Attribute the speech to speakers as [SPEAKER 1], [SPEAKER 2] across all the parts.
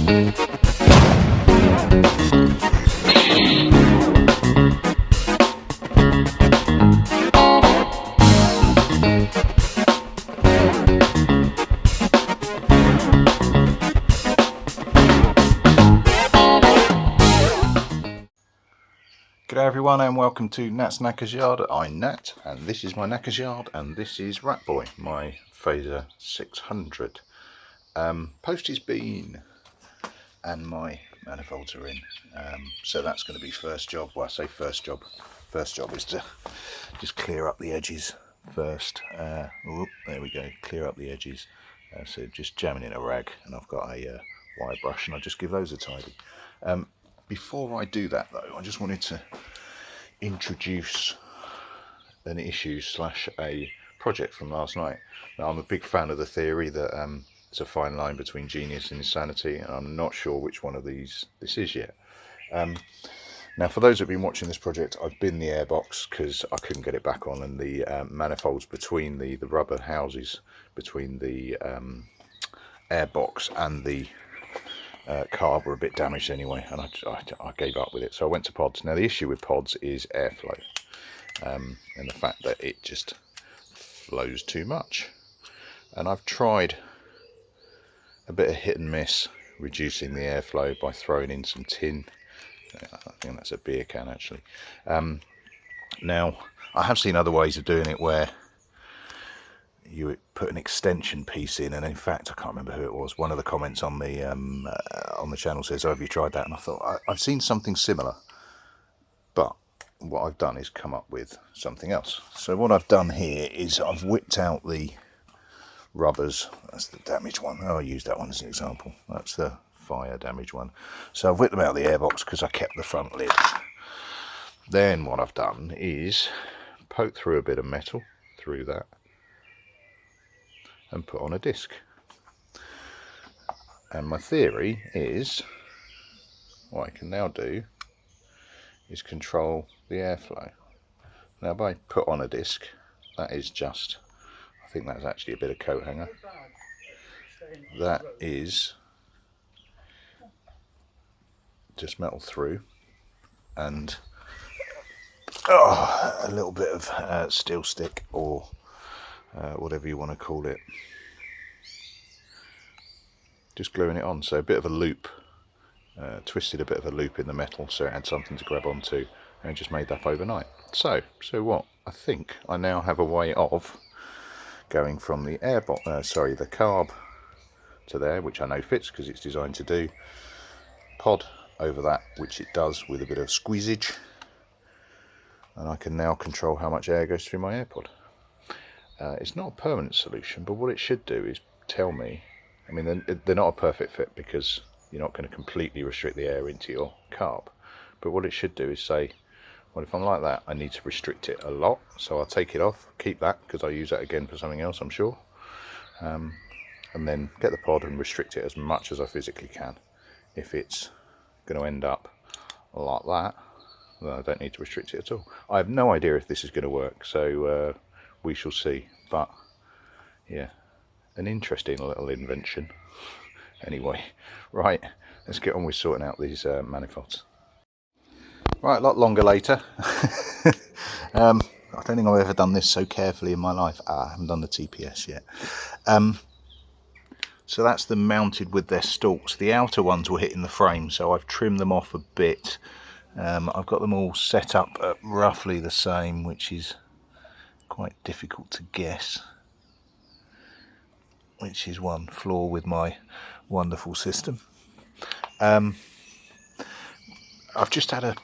[SPEAKER 1] G'day everyone and welcome to Nat's Knackers Yard. I'm Nat and this is my Knackers Yard and this is RatBoy, my Fazer 600. Post is been and my manifolds are in, so that's going to be first job. Well, I say first job is to just clear up the edges first. There we go, clear up the edges. So just jamming in a rag, and I've got a wire brush and I'll just give those a tidy. Before I do that though, I just wanted to introduce an issue / a project from last night. Now, I'm a big fan of the theory that it's a fine line between genius and insanity, and I'm not sure which one of these this is yet. Now, for those that have been watching this project, I've bin the airbox because I couldn't get it back on, and the manifolds between the rubber houses between the airbox and the carb were a bit damaged anyway, and I gave up with it, so I went to pods. Now the issue with pods is airflow, and the fact that it just flows too much, and I've tried a bit of hit and miss reducing the airflow by throwing in some tin. I think that's a beer can actually. Now I have seen other ways of doing it where you put an extension piece in, and in fact I can't remember who it was, one of the comments on the channel says, oh, have you tried that? And I thought I've seen something similar, but what I've done is come up with something else. So what I've done here is I've whipped out the rubbers. That's the damaged one. I'll use that one as an example. That's the fire damaged one. So I've whipped them out of the airbox because I kept the front lid. Then what I've done is poke through a bit of metal through that and put on a disc. And my theory is what I can now do is control the airflow. Now by put on a disc, that is just, I think that's actually a bit of coat hanger. That is just metal through and a little bit of steel stick or whatever you want to call it, just gluing it on. So a bit of a loop, twisted a bit of a loop in the metal so it had something to grab onto, and just made that overnight. So what? I think I now have a way of going from the the carb to there, which I know fits because it's designed to do, pod over that, which it does with a bit of squeezage, and I can now control how much air goes through my AirPod. It's not a permanent solution, but what it should do is tell me, I mean, they're not a perfect fit because you're not going to completely restrict the air into your carb, but what it should do is say, well, if I'm like that, I need to restrict it a lot, so I'll take it off, keep that, because I'll use that again for something else, I'm sure, and then get the pod and restrict it as much as I physically can. If it's going to end up like that, then I don't need to restrict it at all. I have no idea if this is going to work, so we shall see, but yeah, an interesting little invention. Anyway, right, let's get on with sorting out these manifolds. Right, a lot longer later. I don't think I've ever done this so carefully in my life. I haven't done the TPS yet. So that's them mounted with their stalks. The outer ones were hitting the frame, so I've trimmed them off a bit. I've got them all set up at roughly the same, which is quite difficult to guess which is one flaw with my wonderful system. I've just had a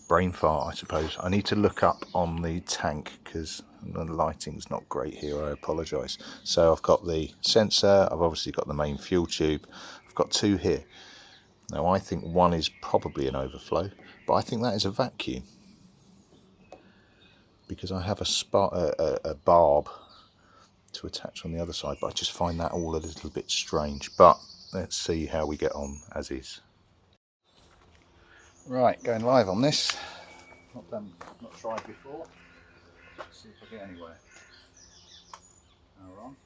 [SPEAKER 1] brain fart, I suppose. I need to look up on the tank because the lighting's not great here, I apologise. So I've got the sensor, I've obviously got the main fuel tube, I've got two here. Now I think one is probably an overflow, but I think that is a vacuum because I have a barb to attach on the other side, but I just find that all a little bit strange. But let's see how we get on as is. Right, going live on this. Not tried before. Let's see if I get anywhere. Power on.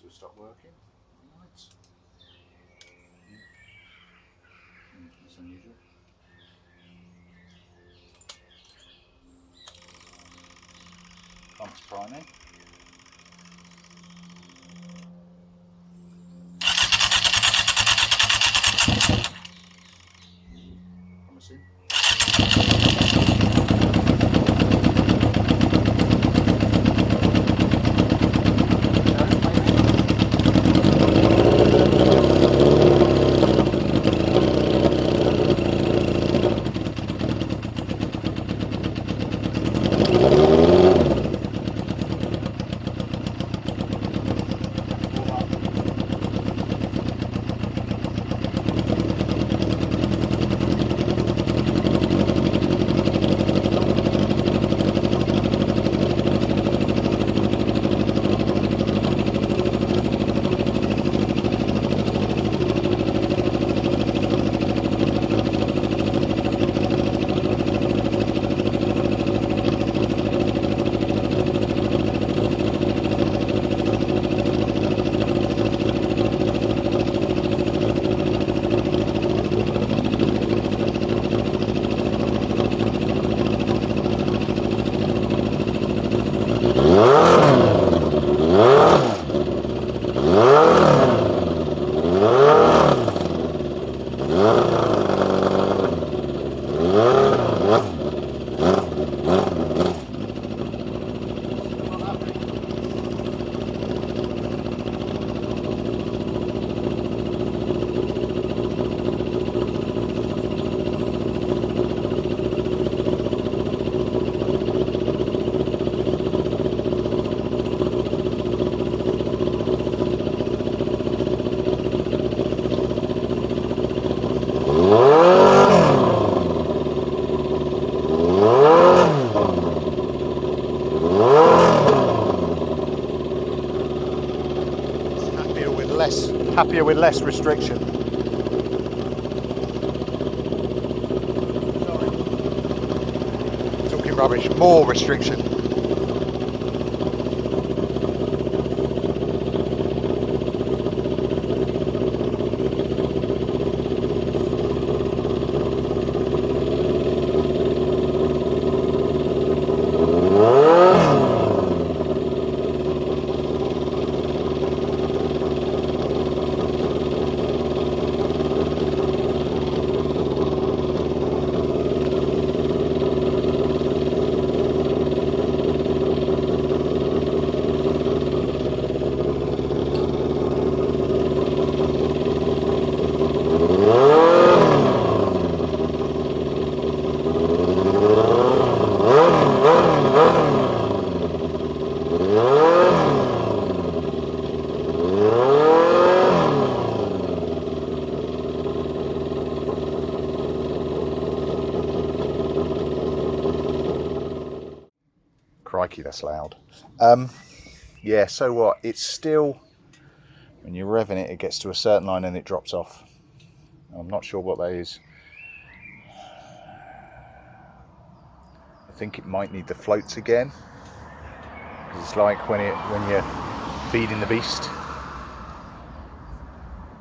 [SPEAKER 1] to stop working. Lights. That's unusual. Pumps priming. Promising. Happier with less restriction. Sorry. Talking rubbish, more restriction. Crikey, that's loud. Yeah, so what? It's still, when you're revving it, it gets to a certain line and it drops off. I'm not sure what that is. I think it might need the floats again, because it's like when you're feeding the beast.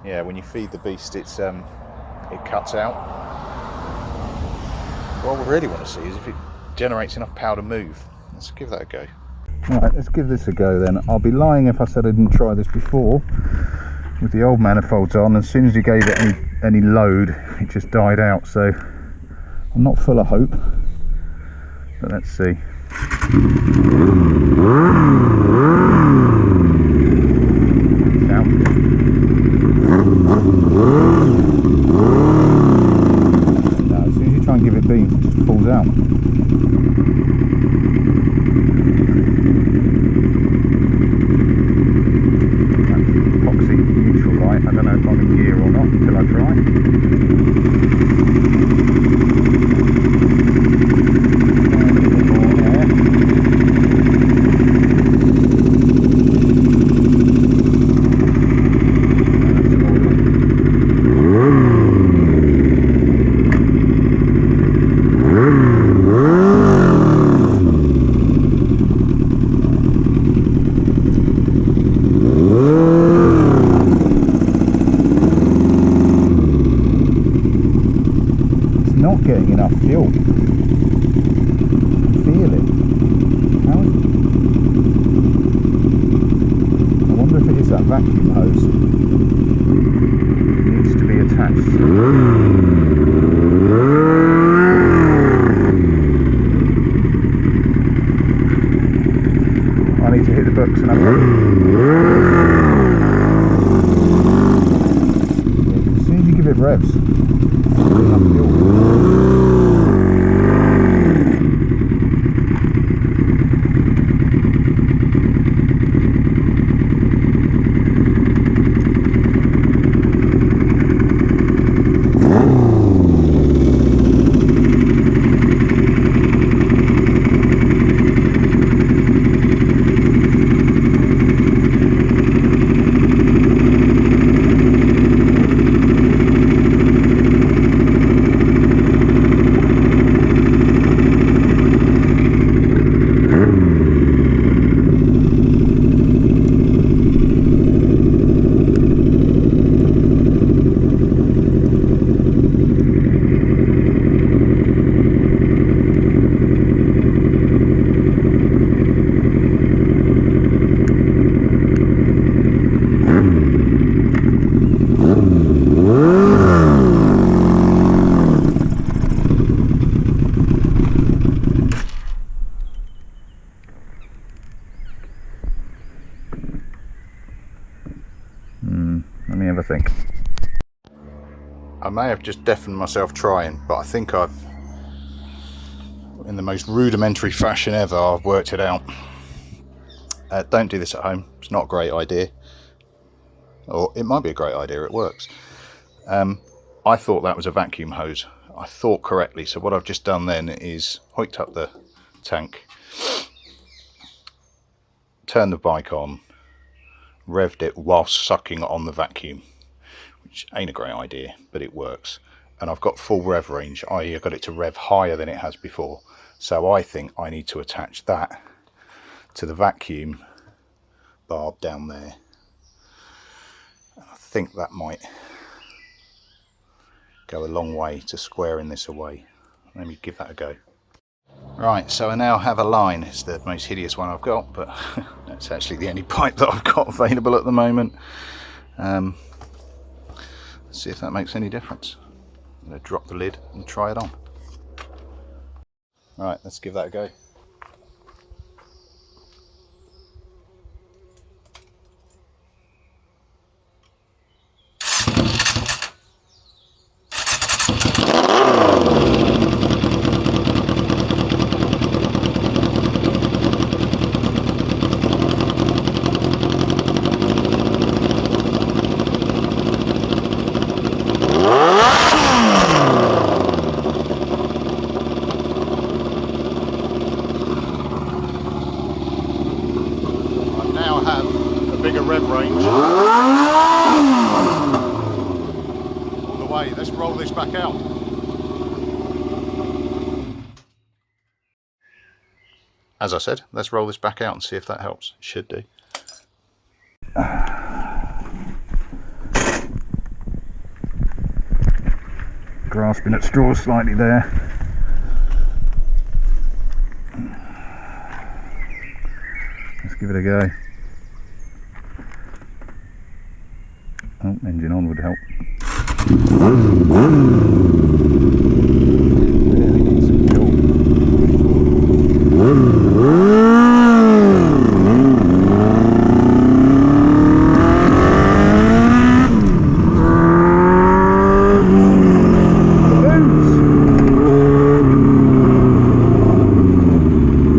[SPEAKER 1] Yeah, when you feed the beast, it cuts out. What we really want to see is if it generates enough power to move. Let's give that a go. Right, let's give this a go then. I'll be lying if I said I didn't try this before with the old manifolds on. As soon as you gave it any load, it just died out. So I'm not full of hope, but let's see. Now, as soon as you try and give it beans, it just falls out. Epoxy neutral light. I don't know if I'm in gear or not until I try.
[SPEAKER 2] Fazer.
[SPEAKER 1] fuel. Feel it. How? I wonder if it is that vacuum hose. It needs to be attached. I need to hit the books and have a look. Yeah, as soon as you give it revs, enough fuel. Let me have a think. I may have just deafened myself trying, but I think I've, in the most rudimentary fashion ever, I've worked it out. Don't do this at home. It's not a great idea. Or it might be a great idea, it works. I thought that was a vacuum hose. I thought correctly, so what I've just done then is hoiked up the tank, turned the bike on, revved it whilst sucking on the vacuum, which ain't a great idea, but it works. And I've got full rev range, i.e. I've got it to rev higher than it has before. So I think I need to attach that to the vacuum barb down there. And I think that might go a long way to squaring this away. Let me give that a go. Right, so I now have a line. It's the most hideous one I've got, but that's actually the only pipe that I've got available at the moment. Let's see if that makes any difference. I'm going to drop the lid and try it on. Right, let's give that a go. Bigger rev range. All the way. Let's roll this back out. As I said, let's roll this back out and see if that helps. It should do. Grasping at straws slightly there. Let's give it a go. Oh, engine on would help. Really needs some fuel.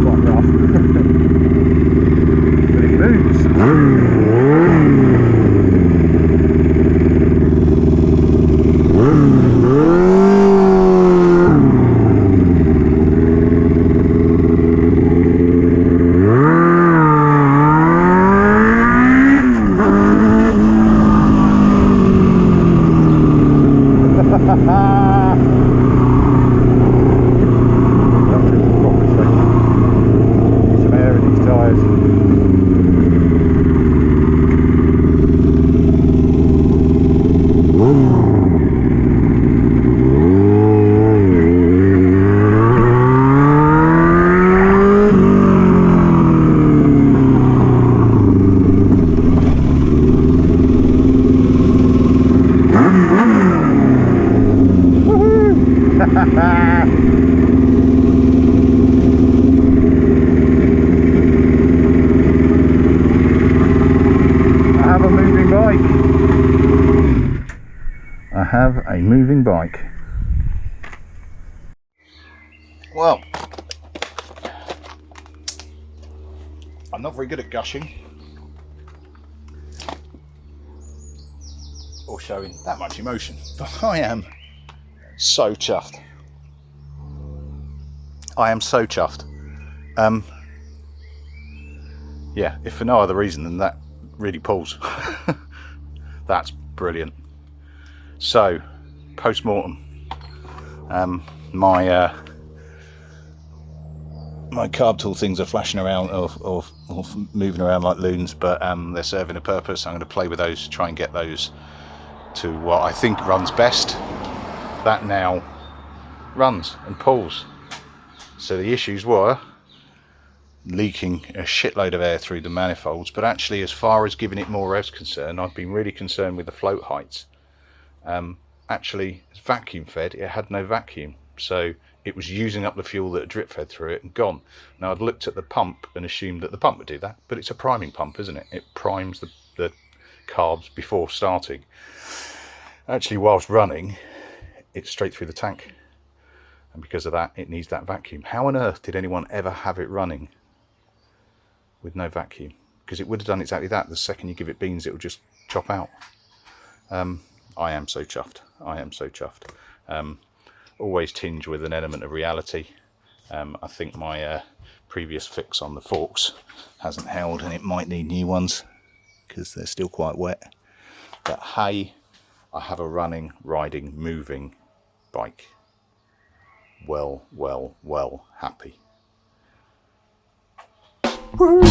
[SPEAKER 1] Quite rough. But it moves. moving bike. Well, I'm not very good at gushing or showing that much emotion, but I am so chuffed. I am so chuffed. Yeah, if for no other reason than that really pulls. That's brilliant. So, post-mortem, my carb tool things are flashing around or moving around like loons, but they're serving a purpose. I'm going to play with those, try and get those to what I think runs best. That now runs and pulls. So the issues were leaking a shitload of air through the manifolds, but actually, as far as giving it more revs concerned, I've been really concerned with the float heights. Actually, it's vacuum fed, it had no vacuum, so it was using up the fuel that had drip fed through it and gone. Now, I'd looked at the pump and assumed that the pump would do that, but it's a priming pump, isn't it? It primes the carbs before starting. Actually, whilst running, it's straight through the tank, and because of that, it needs that vacuum. How on earth did anyone ever have it running with no vacuum? Because it would have done exactly that. The second you give it beans, it will just chop out. I am so chuffed. I am so chuffed. Always tinge with an element of reality. I think my previous fix on the forks hasn't held, and it might need new ones because they're still quite wet. But hey, I have a running, riding, moving bike. Well happy. Woo!